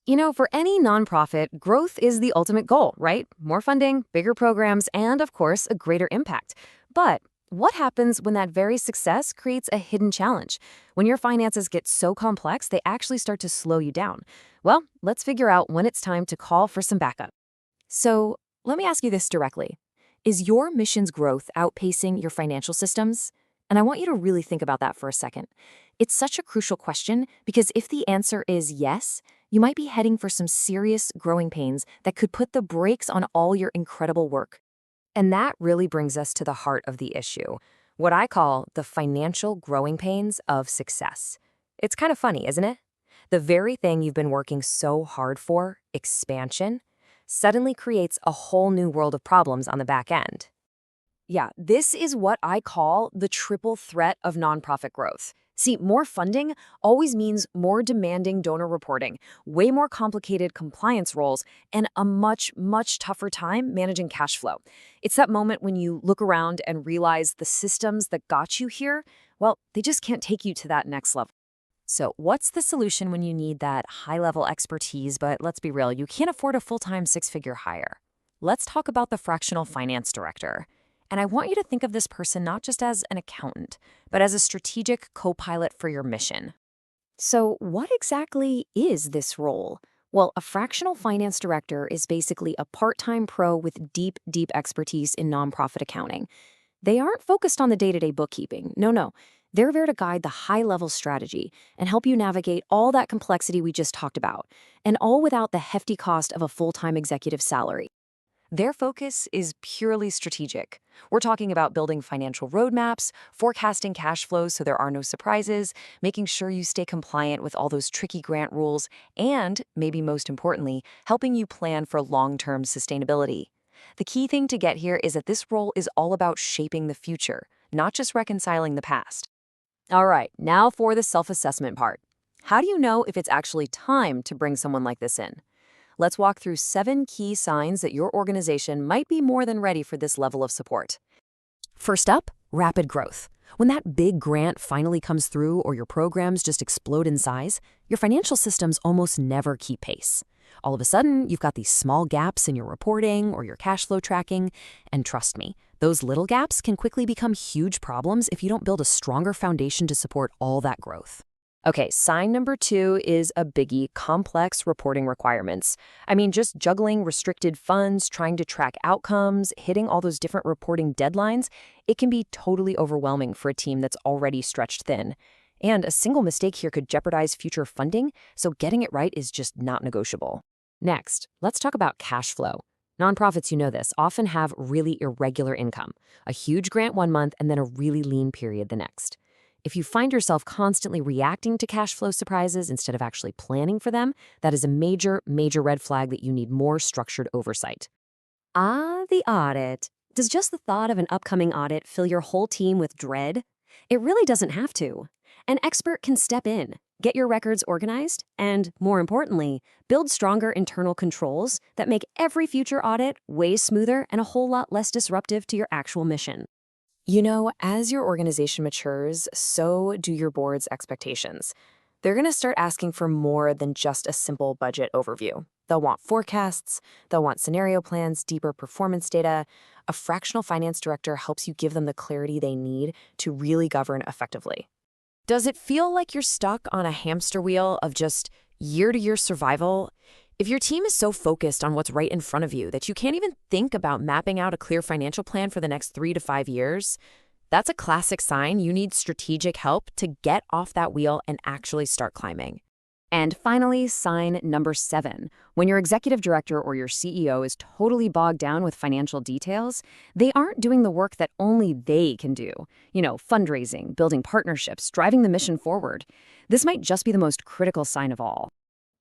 For any nonprofit, growth is the ultimate goal, right? More funding, bigger programs, and of course, a greater impact. But what happens when that very success creates a hidden challenge? When your finances get so complex, they actually start to slow you down. Well, let's figure out when it's time to call for some backup. So, let me ask you this directly. Is your mission's growth outpacing your financial systems? And I want you to really think about that for a second. It's such a crucial question because if the answer is yes, you might be heading for some serious growing pains that could put the brakes on all your incredible work. And that really brings us to the heart of the issue, what I call the financial growing pains of success. It's kind of funny, isn't it? The very thing you've been working so hard for, expansion, suddenly creates a whole new world of problems on the back end. Yeah, this is what I call the triple threat of nonprofit growth. See, more funding always means more demanding donor reporting, way more complicated compliance roles, and a much, much tougher time managing cash flow. It's that moment when you look around and realize the systems that got you here, well, they just can't take you to that next level. So, what's the solution when you need that high-level expertise, but let's be real, you can't afford a full-time six-figure hire? Let's talk about the Fractional Finance Director. And I want you to think of this person not just as an accountant, but as a strategic co-pilot for your mission. So, what exactly is this role? Well, a fractional finance director is basically a part-time pro with deep, deep expertise in nonprofit accounting. They aren't focused on the day-to-day bookkeeping. No, no. They're there to guide the high-level strategy and help you navigate all that complexity we just talked about, and all without the hefty cost of a full-time executive salary. Their focus is purely strategic. We're talking about building financial roadmaps, forecasting cash flows so there are no surprises, making sure you stay compliant with all those tricky grant rules, and, maybe most importantly, helping you plan for long-term sustainability. The key thing to get here is that this role is all about shaping the future, not just reconciling the past. All right, now for the self-assessment part. How do you know if it's actually time to bring someone like this in? Let's walk through 7 key signs that your organization might be more than ready for this level of support. First up, rapid growth. When that big grant finally comes through or your programs just explode in size, your financial systems almost never keep pace. All of a sudden, you've got these small gaps in your reporting or your cash flow tracking, and trust me, those little gaps can quickly become huge problems if you don't build a stronger foundation to support all that growth. Okay, sign number 2 is a biggie: complex reporting requirements. I mean, just juggling restricted funds, trying to track outcomes, hitting all those different reporting deadlines, it can be totally overwhelming for a team that's already stretched thin. And a single mistake here could jeopardize future funding, so getting it right is just not negotiable. Next, let's talk about cash flow. Nonprofits, you know this, often have really irregular income, a huge grant one month and then a really lean period the next. If you find yourself constantly reacting to cash flow surprises instead of actually planning for them, that is a major, major red flag that you need more structured oversight. Ah, the audit. Does just the thought of an upcoming audit fill your whole team with dread? It really doesn't have to. An expert can step in, get your records organized, and, more importantly, build stronger internal controls that make every future audit way smoother and a whole lot less disruptive to your actual mission. As your organization matures, so do your board's expectations. They're going to start asking for more than just a simple budget overview. They'll want forecasts, they'll want scenario plans, deeper performance data. A fractional finance director helps you give them the clarity they need to really govern effectively. Does it feel like you're stuck on a hamster wheel of just year-to-year survival? If your team is so focused on what's right in front of you that you can't even think about mapping out a clear financial plan for the next 3 to 5 years, that's a classic sign you need strategic help to get off that wheel and actually start climbing. And finally, sign number 7. When your executive director or your CEO is totally bogged down with financial details, they aren't doing the work that only they can do. Fundraising, building partnerships, driving the mission forward. This might just be the most critical sign of all.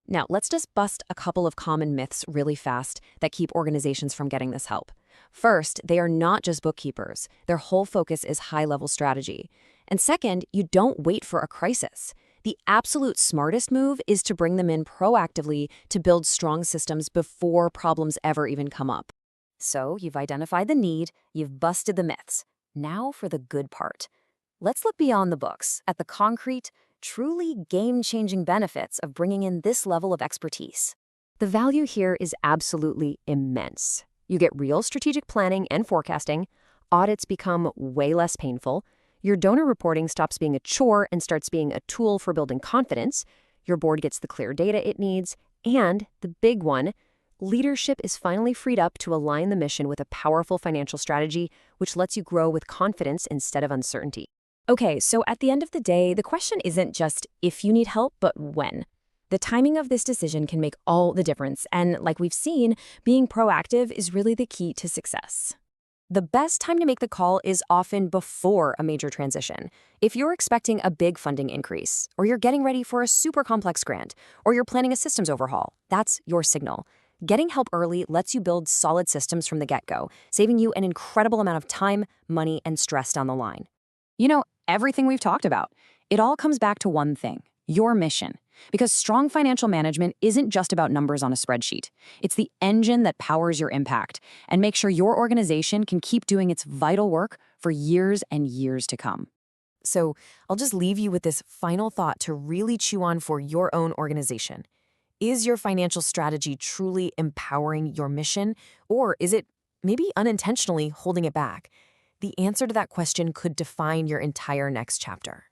Now, let's just bust a couple of common myths really fast that keep organizations from getting this help. First, they are not just bookkeepers. Their whole focus is high-level strategy. And second, you don't wait for a crisis. The absolute smartest move is to bring them in proactively to build strong systems before problems ever even come up. So, you've identified the need, you've busted the myths. Now for the good part. Let's look beyond the books at the concrete, truly game-changing benefits of bringing in this level of expertise. The value here is absolutely immense. You get real strategic planning and forecasting, audits become way less painful, your donor reporting stops being a chore and starts being a tool for building confidence, your board gets the clear data it needs, and, the big one, leadership is finally freed up to align the mission with a powerful financial strategy, which lets you grow with confidence instead of uncertainty. Okay, so at the end of the day, the question isn't just if you need help, but when. The timing of this decision can make all the difference, and like we've seen, being proactive is really the key to success. The best time to make the call is often before a major transition. If you're expecting a big funding increase, or you're getting ready for a super complex grant, or you're planning a systems overhaul, that's your signal. Getting help early lets you build solid systems from the get-go, saving you an incredible amount of time, money, and stress down the line. Everything we've talked about, it all comes back to one thing: your mission. Because strong financial management isn't just about numbers on a spreadsheet. It's the engine that powers your impact and makes sure your organization can keep doing its vital work for years and years to come. So I'll just leave you with this final thought to really chew on for your own organization. Is your financial strategy truly empowering your mission, or is it maybe unintentionally holding it back? The answer to that question could define your entire next chapter.